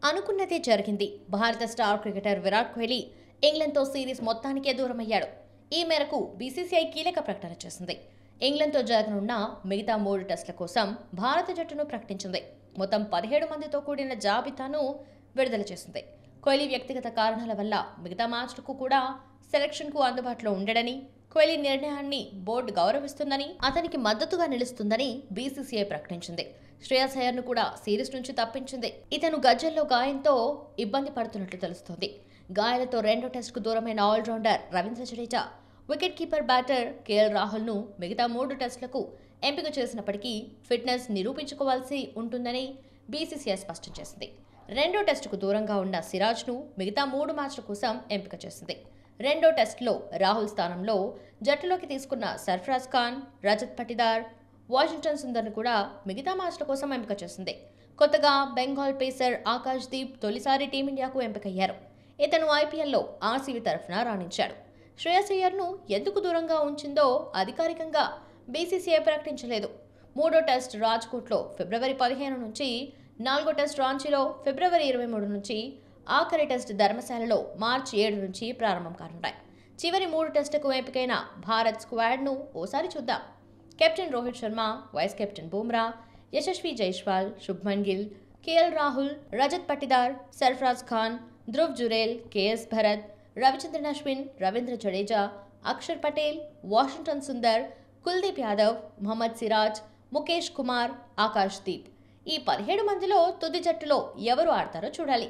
అనుకున్నదే జరిగింది. భారత స్టార్ క్రికెటర్ విరాట్ కోహ్లీ ఇంగ్లండ్తో సిరీస్ మొత్తానికే దూరమయ్యాడు. ఈ మేరకు బీసీసీఐ కీలక ప్రకటన చేసింది. ఇంగ్లండ్తో జరగనున్న మిగతా 3 టెస్టుల కోసం భారత జట్టును ప్రకటించింది. మొత్తం 17 మందితో కూడిన జాబితాను విడుదల చేసింది. కోహ్లీ వ్యక్తిగత కారణాల వల్ల మిగతా మ్యాచ్లకు కూడా సెలక్షన్కు అందుబాటులో ఉండడని, కోహ్లీ నిర్ణయాన్ని బోర్డు గౌరవిస్తుందని, అతనికి మద్దతుగా నిలుస్తుందని బీసీసీఐ ప్రకటించింది. శ్రేయస్ అయ్యర్ను కూడా సిరీస్ నుంచి తప్పించింది. ఇతను గజ్జల్లో గాయంతో ఇబ్బంది పడుతున్నట్లు తెలుస్తోంది. గాయాలతో రెండో టెస్టుకు దూరమైన allrounder Ravindra Jadeja, wicket keeper batter KL రాహుల్ను మిగతా 3 టెస్టులకు ఎంపిక చేసినప్పటికీ ఫిట్నెస్ నిరూపించుకోవాల్సి ఉంటుందని బీసీసీఐ స్పష్టం చేసింది. రెండో టెస్టుకు దూరంగా ఉన్న సిరాజ్ను మిగతా 3 మ్యాచ్ల కోసం ఎంపిక చేసింది. రెండో టెస్టులో రాహుల్ స్థానంలో జట్టులోకి తీసుకున్న సర్ఫరాజ్ ఖాన్, రజత్ పటిదార్, వాషింగ్టన్ సుందర్ను కూడా మిగతా మ్యాచ్ల కోసం ఎంపిక చేసింది. కొత్తగా బెంగాల్ పేసర్ ఆకాష్ దీప్ తొలిసారి టీమిండియాకు ఎంపికయ్యారు. ఇతను ఐపీఎల్లో ఆర్సీబీ తరఫున రాణించాడు. శ్రేయస్ అయ్యర్ను ఎందుకు దూరంగా ఉంచిందో అధికారికంగా బీసీసీఐ ప్రకటించలేదు. మూడో టెస్ట్ రాజ్కోట్లో ఫిబ్రవరి 15 నుంచి, నాలుగో టెస్ట్ రాంచీలో ఫిబ్రవరి 23 నుంచి, ఆఖరి టెస్ట్ ధర్మశాలలో మార్చి 7 నుంచి ప్రారంభం కానున్నాయి. చివరి 3 టెస్టుకు ఎంపికైన భారత్ స్క్వాడ్ను ఓసారి చూద్దాం. Captain Rohit Sharma, vice captain Bumrah, Yashasvi Jaiswal, Shubman Gill, KL Rahul, Rajat Patidar, Sarfaraz Khan, Dhruv Jurel, KS Bharat, Ravichandran Ashwin, Ravindra Jadeja, Axar Patel, Washington Sundar, Kuldeep Yadav, Mohammed Siraj, Mukesh Kumar, Akash Deep. ఈ 17 మందిలో తుది జట్టులో ఎవరు ఆడతారో చూడాలి.